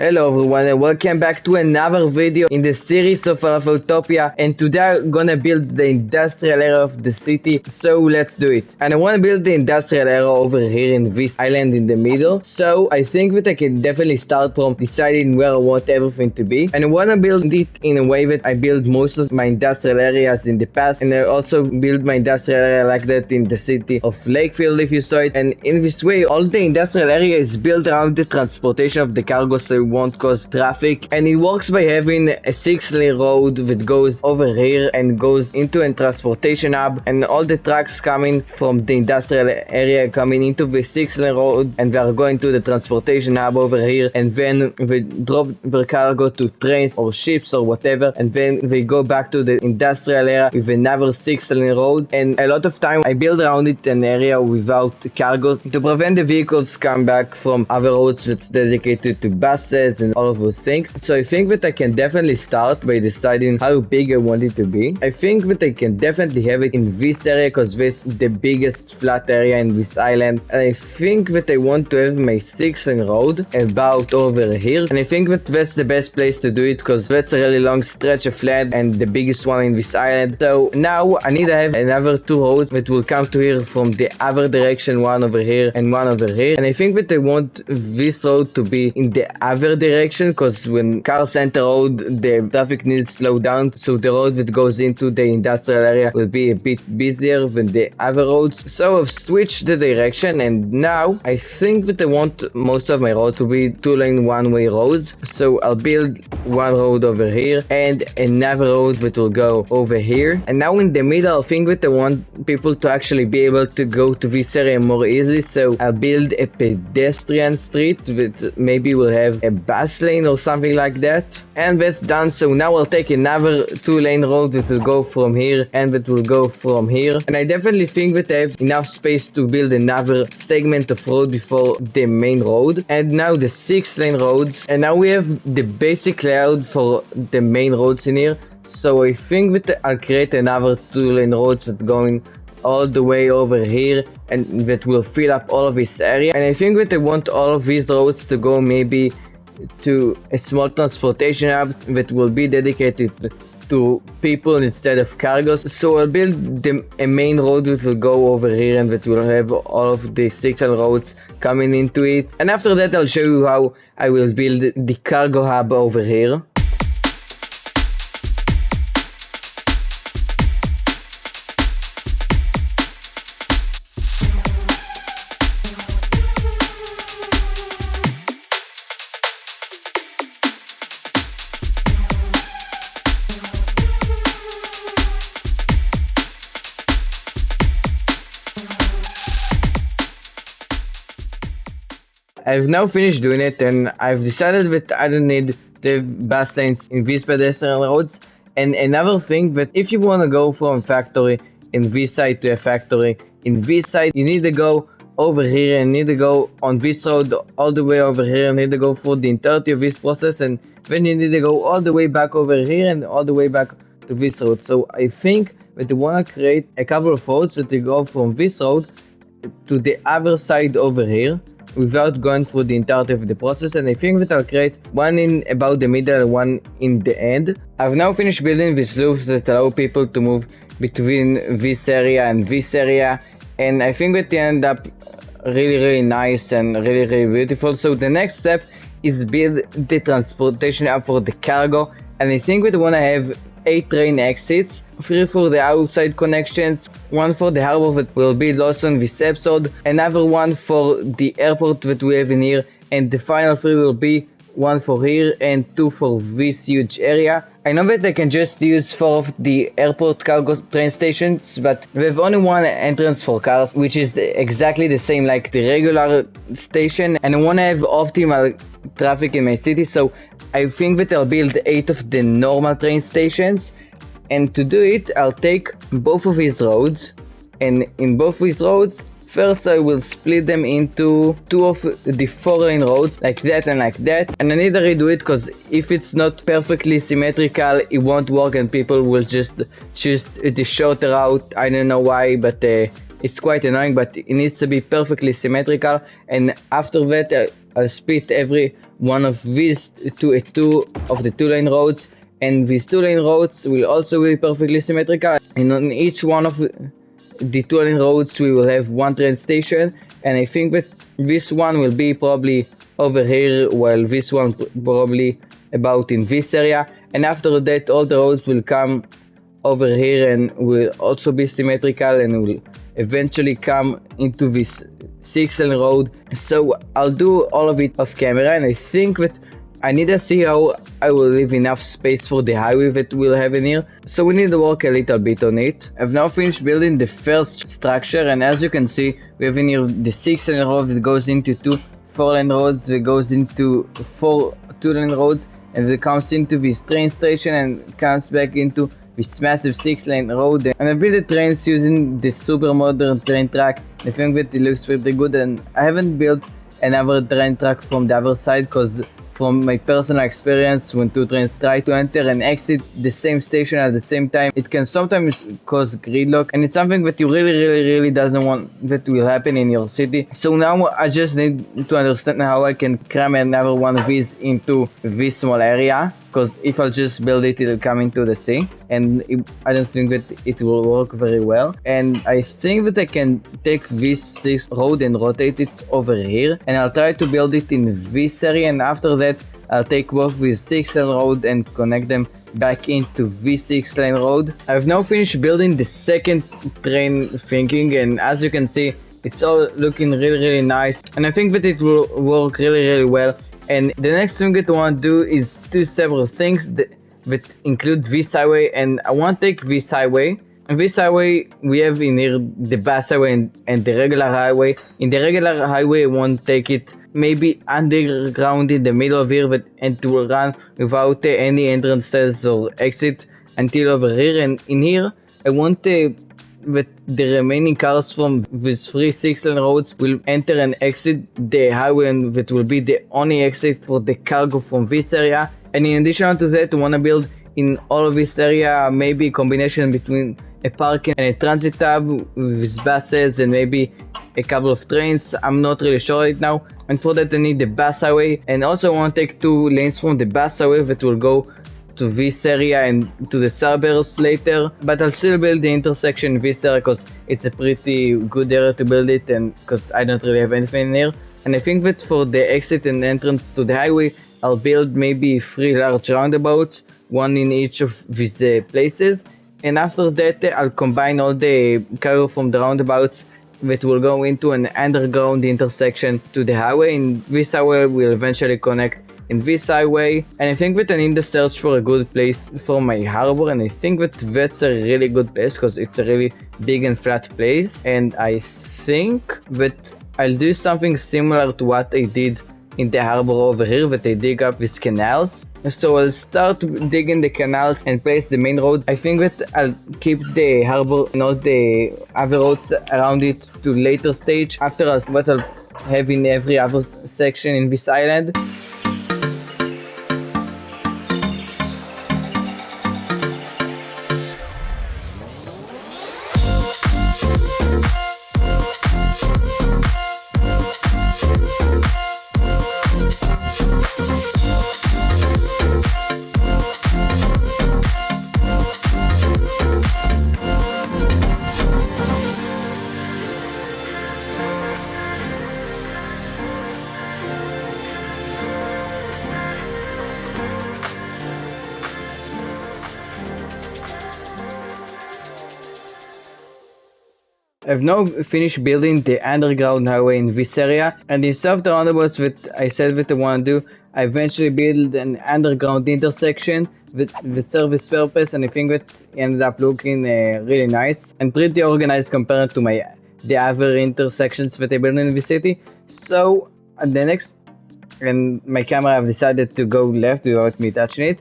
Hello everyone and welcome back to another video in the series of Falafel, and today I'm gonna build the industrial area of the city, so let's do it. And I wanna build the industrial area over here in this island in the middle, so I think that I can definitely start from deciding where I want everything to be. And I wanna build it in a way that I build most of my industrial areas in the past, and I also build my industrial area like that in the city of Lakefield if you saw it. And in this way all the industrial area is built around the transportation of the cargo, so it won't cause traffic, and it works by having a 6-lane road that goes over here and goes into a transportation hub, and all the trucks coming from the industrial area coming into the 6-lane road, and they are going to the transportation hub over here, and then they drop their cargo to trains or ships or whatever, and then they go back to the industrial area with another 6-lane road. And a lot of time I build around it an area without cargo to prevent the vehicles come back from other roads that's dedicated to buses and all of those things. So I think that I can definitely start by deciding how big I want it to be. I think that I can definitely have it in this area because it's the biggest flat area in this island, and I think that I want to have my 6-lane road about over here, and I think that that's the best place to do it because that's a really long stretch of land and the biggest one in this island. So now I need to have another 2 roads that will come to here from the other direction, one over here and one over here, and I think that I want this road to be in the other direction because when cars enter road the traffic needs to slow down, so the road that goes into the industrial area will be a bit busier than the other roads. So I've switched the direction, and now I think that I want most of my road to be 2-lane one-way roads, so I'll build one road over here and another road that will go over here. And now in the middle I think that I want people to actually be able to go to this area more easily, so I'll build a pedestrian street that maybe will have a bus lane or something like that. And that's done. So now I'll take another 2-lane road that will go from here and that will go from here, and I definitely think that I have enough space to build another segment of road before the main road. And now the 6-lane roads, and now we have the basic layout for the main roads in here. So I think that I'll create another 2-lane roads that going all the way over here, and that will fill up all of this area. And I think that I want all of these roads to go maybe to a small transportation hub that will be dedicated to people instead of cargos. So I'll build a main road that will go over here and that will have all of the 6-lane roads coming into it. And after that I'll show you how I will build the cargo hub over here. I've now finished doing it, and I've decided that I don't need the bus lanes in these pedestrian roads. And another thing, that if you want to go from a factory in this side to a factory in this side, you need to go over here and need to go on this road all the way over here, and need to go for the entirety of this process, and then you need to go all the way back over here and all the way back to this road. So I think that you want to create a couple of roads that you go from this road to the other side over here without going through the entirety of the process. And I think that I'll create one in about the middle and one in the end. I've now finished building these loops that allow people to move between this area and this area, and I think that they end up really nice and really beautiful. So the next step is build the transportation hub for the cargo, and I think that we want to have 8 train exits, 3 for the outside connections, 1 for the harbor that will be lost on this episode, another 1 for the airport that we have in here, and the final 3 will be 1 for here and 2 for this huge area. I know that I can just use 4 of the airport cargo train stations, but we have only 1 entrance for cars, which is exactly the same like the regular station, and I want to have optimal traffic in my city, so I think that I'll build 8 of the normal train stations. And to do it, I'll take both of these roads, and in both these roads, first I will split them into 2 of the 4-lane roads, like that and like that. And I need to redo it because if it's not perfectly symmetrical, it won't work and people will just choose the shorter route. I don't know why, but it's quite annoying, but it needs to be perfectly symmetrical. And after that, I'll split every one of these to two of the 2-lane roads, and these 2-lane roads will also be perfectly symmetrical, and on each one of the 2-lane roads we will have one train station. And I think that this one will be probably over here, while this one probably about in this area, and after that all the roads will come over here and will also be symmetrical and will eventually come into this 6-lane road. So I'll do all of it off camera, and I think that I need to see how I will leave enough space for the highway that we'll have in here, so we need to work a little bit on it. I've now finished building the first structure, and as you can see, we have in here the 6-lane road that goes into 2 4-lane roads, that goes into 4 2-lane roads, and it comes into this train station and comes back into this massive 6-lane road. And I built the trains using the super modern train track. I think that it looks pretty good, and I haven't built another train track from the other side because from my personal experience, when 2 trains try to enter and exit the same station at the same time, it can sometimes cause gridlock, and it's something that you really doesn't want that will happen in your city. So now I just need to understand how I can cram another one of these into this small area, because if I'll just build it, it'll come into the sea, and I don't think that it will work very well. And I think that I can take this road and rotate it over here, and I'll try to build it in this area, and after that I'll take both this 6-lane road and connect them back into this 6-lane road. I've now finished building the second train thinking, and as you can see, it's all looking really nice, and I think that it will work really well. And the next thing that I want to do is do several things that include this highway, and I want to take this highway. And this highway, we have in here the bus highway and the regular highway. In the regular highway, I want to take it maybe underground in the middle of here, and to run without any entrances or exit until over here. And in here, I want that the remaining cars from these 3 6-lane roads will enter and exit the highway, and that will be the only exit for the cargo from this area. And in addition to that, I want to build in all of this area maybe a combination between a parking and a transit hub with buses and maybe a couple of trains. I'm not really sure right now, and for that I need the bus highway, and also I want to take 2 lanes from the bus highway that will go to this area and to the suburbs later. But I'll still build the intersection in this area because it's a pretty good area to build it, and because I don't really have anything in here. And I think that for the exit and entrance to the highway, I'll build maybe 3 large roundabouts, 1 in each of these places. And after that, I'll combine all the cargo from the roundabouts that will go into an underground intersection to the highway, and this highway will eventually connect in this highway. And I think that I need to search for a good place for my harbor, and I think that that's a really good place because it's a really big and flat place. And I think that I'll do something similar to what I did in the harbor over here, that I dig up these canals. So I'll start digging the canals and place the main road. I think that I'll keep the harbor and all the other roads around it to later stage, after what I'll have in every other section in this island. I've now finished building the underground highway in this area, and instead of the roundabouts that I said that I want to do, I eventually built an underground intersection that serves this purpose, and I think that ended up looking really nice and pretty organized compared to the other intersections that I built in the city. So the next, and my camera have decided to go left without me touching it.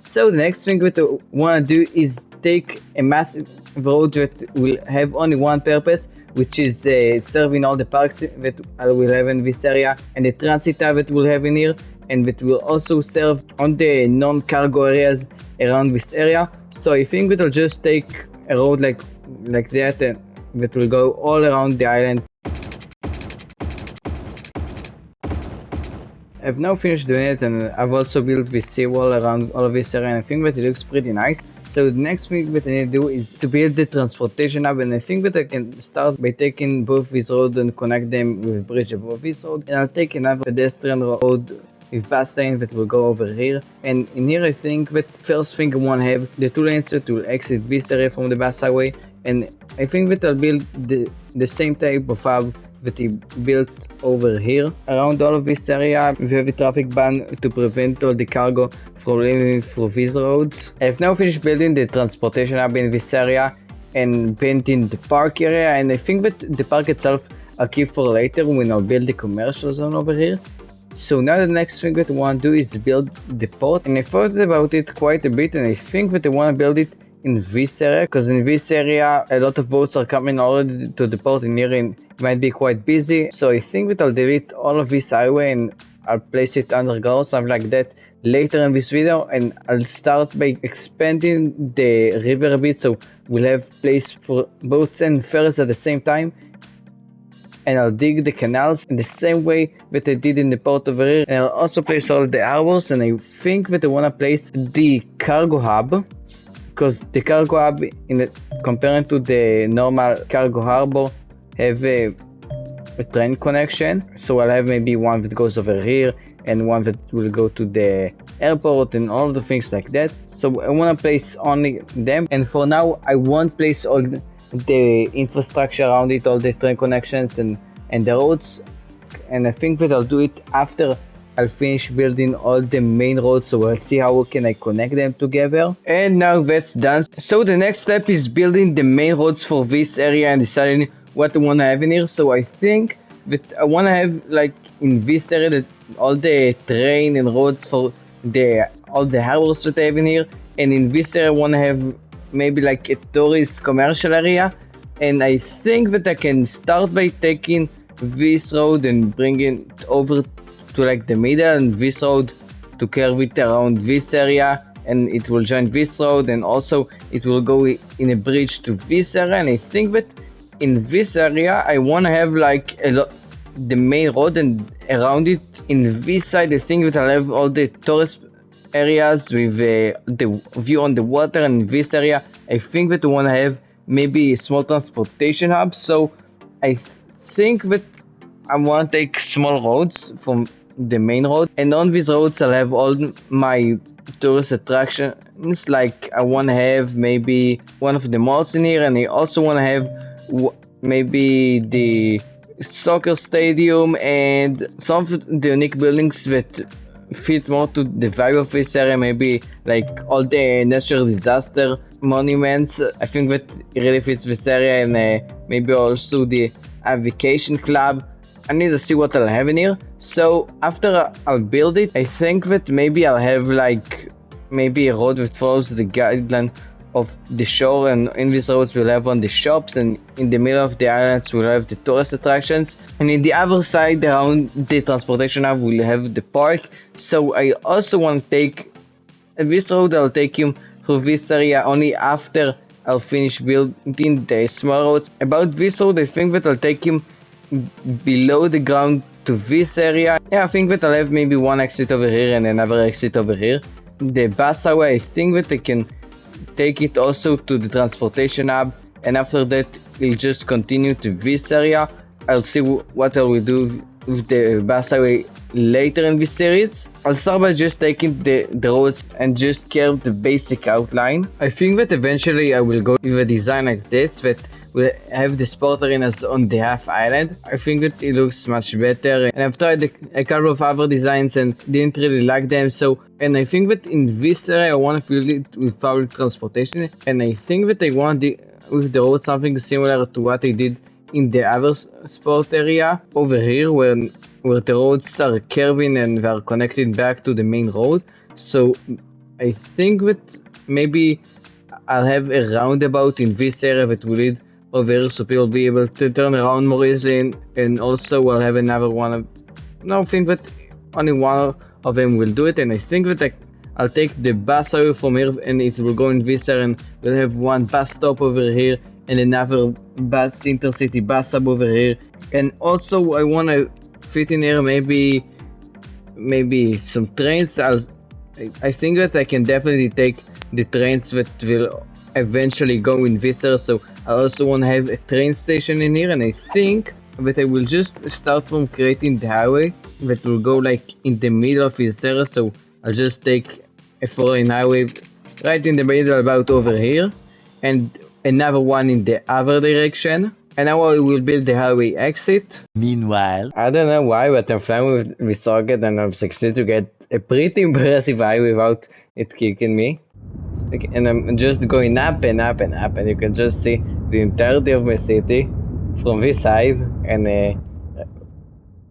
So the next thing that I want to do is take a massive road that will have only one purpose, which is serving all the parks that I will have in this area, and the transit hub that we'll have in here, and that will also serve on the non-cargo areas around this area. So I think that I'll just take a road like that, and that will go all around the island. I've now finished doing it, and I've also built this seawall around all of this area, and I think that it looks pretty nice. So the next thing that I need to do is to build the transportation hub, and I think that I can start by taking both these roads and connect them with a bridge above this road, and I'll take another pedestrian road with bus lane that will go over here. And in here I think that first thing I want to have the two lanes that will exit this area from the bus highway, and I think that I'll build the same type of hub that he built over here. Around all of this area we have a traffic ban to prevent all the cargo from leaving through these roads. I have now finished building the transportation hub in this area and painting the park area, and I think that the park itself I'll keep for later when I'll build the commercial zone over here. So now the next thing that I want to do is build the port, and I thought about it quite a bit, and I think that I want to build it in this area, because in this area a lot of boats are coming already to the port in here and it might be quite busy. So I think that I'll delete all of this highway and I'll place it underground, something like that, later in this video, and I'll start by expanding the river a bit so we'll have place for boats and ferries at the same time. And I'll dig the canals in the same way that I did in the port over here, and I'll also place all the harbors, and I think that I want to place the cargo hub, because the cargo hub, compared to the normal cargo harbor, have a train connection. So I'll have maybe one that goes over here and one that will go to the airport and all the things like that. So I want to place only them, and for now I won't place all the infrastructure around it, all the train connections and the roads, and I think that I'll do it after I'll finish building all the main roads, so I'll see how can I connect them together. And now that's done. So the next step is building the main roads for this area and deciding what I want to have in here. So I think that I want to have, like, in this area, that all the train and roads for all the harbors that I have in here, and in this area I want to have maybe like a tourist commercial area. And I think that I can start by taking this road and bringing it over to like the middle, and this road to curve it around this area, and it will join this road, and also it will go in a bridge to this area. And I think that in this area I want to have like the main road, and around it in this side I think that I'll have all the tourist areas with the view on the water. And in this area I think that I want to have maybe a small transportation hub. So I think that I want to take small roads from the main road, and on these roads I'll have all my tourist attractions. Like I want to have maybe one of the malls in here, and I also want to have maybe the soccer stadium and some of the unique buildings that fit more to the vibe of this area, maybe like all the natural disaster monuments. I think that it really fits this area, and maybe also the vacation club. I need to see what I'll have in here. So after I'll build it, I think that maybe I'll have like maybe a road that follows the guideline of the shore, and in these roads we'll have on the shops, and in the middle of the islands we'll have the tourist attractions, and in the other side around the transportation hub we'll have the park. So I also want to take this road, I'll take him through this area only after I'll finish building the small roads. About this road I think that I'll take him below the ground to this area. Yeah, I think that I'll have maybe one exit over here and another exit over here. The bus highway, I think that I can take it also to the transportation hub, and after that we'll just continue to this area. I'll see what I will do with the bus highway later in this series. I'll start by just taking the roads and just curve the basic outline. I think that eventually I will go with a design like this, that will have the sport arenas on the half island. I think that it looks much better, and I've tried a couple of other designs and didn't really like them. And I think that in this area I want to build it with public transportation, and I think that I want with the road something similar to what I did in the other sport area over here, where the roads are curving and they are connected back to the main road. So I think that maybe I'll have a roundabout in this area that will lead over here, so people will be able to turn around more easily, and also I'll have another one. I think that only one of them will do it, and I think that I'll take the bus highway from here and it will go in this area, and we'll have one bus stop over here and another bus, intercity bus hub over here. And also I want to fit in here maybe some trains. I think that I can definitely take the trains that will eventually go in Viscera, so I also want to have a train station in here, and I think that I will just start from creating the highway that will go like in the middle of Viscera, so I'll just take a 4-lane highway right in the middle about over here, and another one in the other direction. And now I will build the highway exit. Meanwhile, I don't know why, but I'm flying with Socket and I'm succeeding to get a pretty impressive highway without it kicking me. And I'm just going up and up and up, and you can just see the entirety of my city from this side.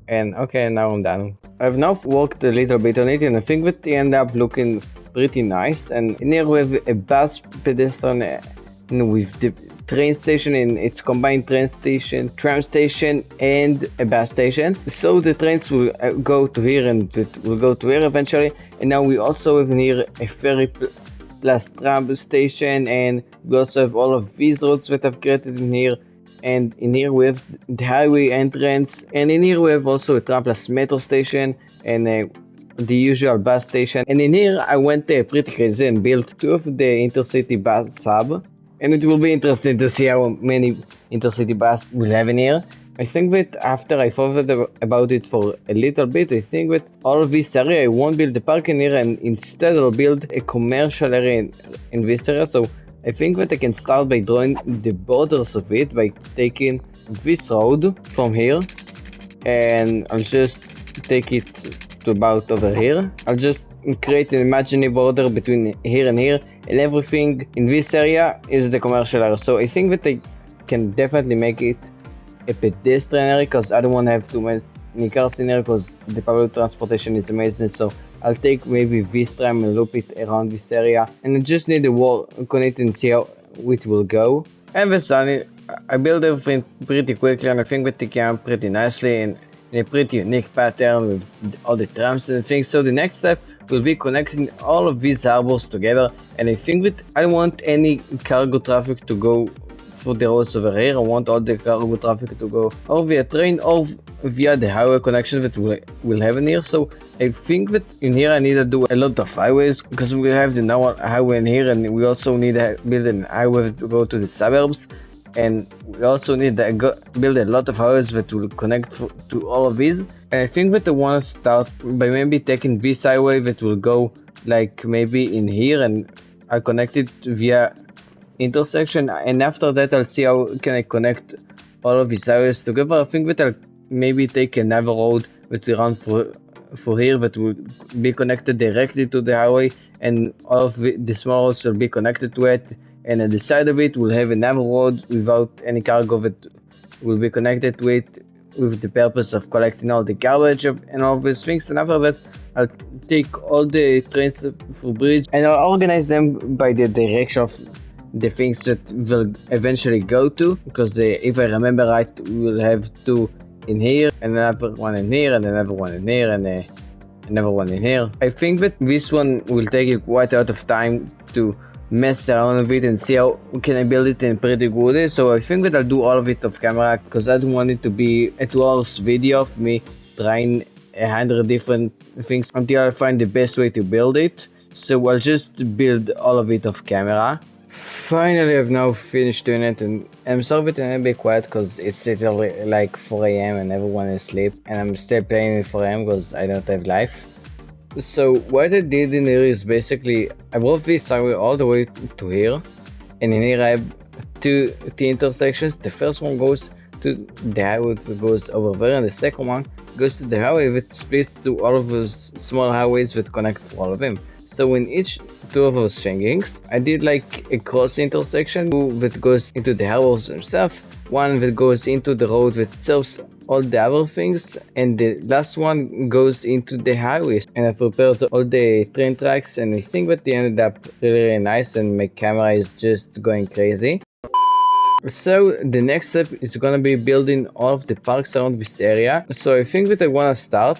And okay, now I'm done. I've now worked a little bit on it, and I think that it ended up looking pretty nice. And in here we have a bus pedestrian with the train station, and it's combined train station, tram station, and a bus station. So the trains will go to here and it will go to here eventually. And now we also have in here a ferry plus tram station, and we also have all of these roads that I've created in here. And in here we have the highway entrance, and in here we have also a tram plus metro station and the usual bus station. And in here I went pretty crazy and built 2 of the intercity bus hub, and it will be interesting to see how many intercity bus we'll have in here. I think that after I thought about it for a little bit, I think that all of this area I won't build the park in here, and instead I'll build a commercial area in this area. So I think that I can start by drawing the borders of it by taking this road from here, and I'll just take it to about over here. I'll just create an imaginary border between here and here, and everything in this area is the commercial area. So I think that I can definitely make it a pedestrian area, because I don't want to have too many cars in here, because the public transportation is amazing. So I'll take maybe this tram and loop it around this area, and I just need a wall connect and see how it will go. And that's done. I built everything pretty quickly, and I think that it came out pretty nicely in a pretty unique pattern with all the trams and things. So the next step will be connecting all of these harbors together, and I think that I don't want any cargo traffic to go through the roads over here. I want all the cargo traffic to go or via train or via the highway connection that we'll have in here. So I think that in here I need to do a lot of highways, because we have the normal highway in here, and we also need to build a highway to go to the suburbs, and we also need to build a lot of highways that will connect to all of these. And I think that I want to start by maybe taking this highway that will go like maybe in here, and I'll connect it via intersection, and after that I'll see how can I connect all of these highways together. I think that I'll maybe take another road that will run for here that will be connected directly to the highway, and all of the small roads will be connected to it, and at the side of it we'll have another road without any cargo that will be connected to it, with the purpose of collecting all the garbage and all of these things. And after that I'll take all the trains for bridge, and I'll organize them by the direction of the things that will eventually go to, because if I remember right, we'll have 2 in here, and another one in here, and another one in here, and another one in here. I think that this one will take you quite a lot of time to mess around with it and see how can I build it in pretty good way. So I think that I'll do all of it off camera, because I don't want it to be a 2-hour video of me trying 100 different things until I find the best way to build it. So I'll just build all of it off camera. Finally, I've now finished doing it, and I'm sorry that I'm a bit quiet because it's literally like 4 AM and everyone is asleep, and I'm still playing at 4 AM because I don't have life. So what I did in here is basically I brought this highway all the way to here, and in here I have 2 T intersections. The first one goes to the highway that goes over there, and the second one goes to the highway that splits to all of those small highways that connect all of them. So in each 2 of those changings, I did like a cross intersection, 2 that goes into the harbors themselves, 1 that goes into the road that serves all the other things, and the last one goes into the highways. And I prepared all the train tracks, and I think that they ended up really nice, and my camera is just going crazy. So the next step is gonna be building all of the parks around this area. So I think that I wanna start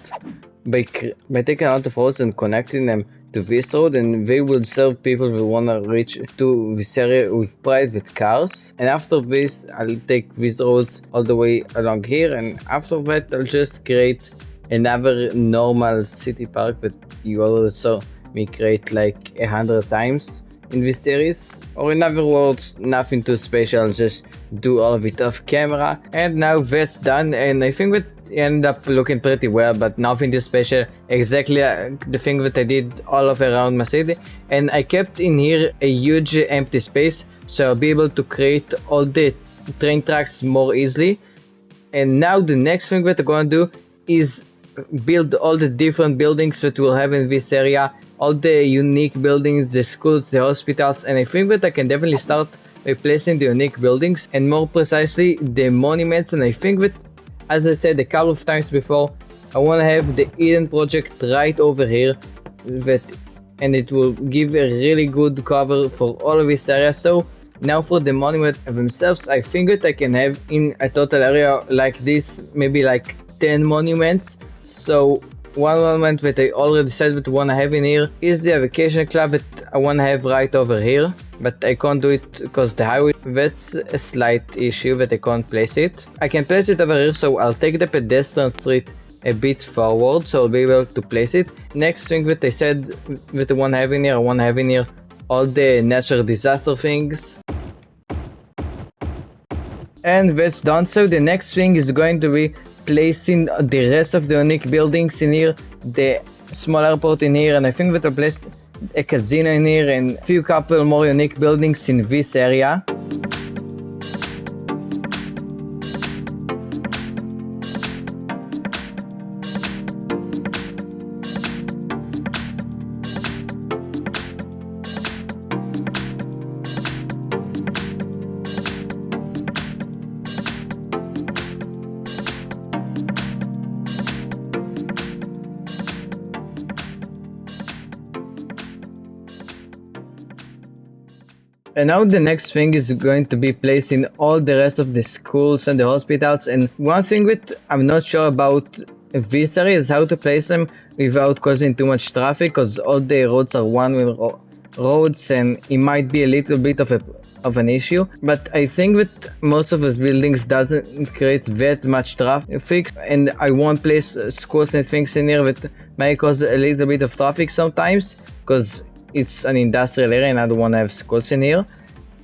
by taking a lot of roads and connecting them to this road, and they will serve people who wanna reach to this area with private cars. And after this, I'll take these roads all the way along here, and after that, I'll just create another normal city park that you already saw me create like 100 times in this series. Or in other words, nothing too special, just do all of it off camera. And now that's done, and I think that ended up looking pretty well, but nothing too special. Exactly the thing that I did all of around my city. And I kept in here a huge empty space, so I'll be able to create all the train tracks more easily. And now the next thing that I'm gonna do is build all the different buildings that we'll have in this area, all the unique buildings, the schools, the hospitals, and I think that I can definitely start replacing the unique buildings, and more precisely the monuments. And I think that, as I said a couple of times before, I want to have the Eden project right over here, and it will give a really good cover for all of this area. So now for the monuments themselves, I think that I can have in a total area like this, maybe like 10 monuments. So one monument that I already said that I want to have in here is the vacation club that I want to have right over here, but I can't do it because the highway, that's a slight issue that I can't place it. I can place it over here, so I'll take the pedestrian street a bit forward, so I'll be able to place it. Next thing that I said that I want to have in here, I want to have in here all the natural disaster things. And that's done. So the next thing is going to be placing the rest of the unique buildings in here, the small airport in here, and I think that I placed a casino in here and a few couple more unique buildings in this area. And now the next thing is going to be placing all the rest of the schools and the hospitals. And one thing that I'm not sure about this area is how to place them without causing too much traffic, because all the roads are one-way roads and it might be a little bit of an issue. But I think that most of those buildings doesn't create that much traffic, and I won't place schools and things in here that might cause a little bit of traffic sometimes, because it's an industrial area and I don't want to have schools in here.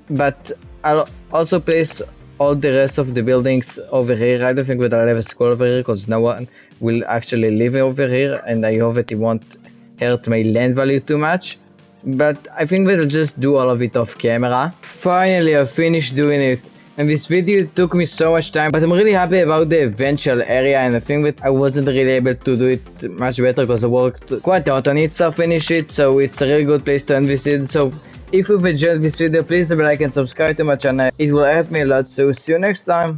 But I'll also place all the rest of the buildings over here. I don't think that I'll have a school over here because no one will actually live over here, and I hope that it won't hurt my land value too much. But I think that I'll just do all of it off camera. Finally, I finished doing it. And this video took me so much time, but I'm really happy about the eventual area, and I think that I wasn't really able to do it much better because I worked quite a lot on it, so I finished it, so it's a really good place to end this video. So if you've enjoyed this video, please leave a like and subscribe to my channel, it will help me a lot, so see you next time.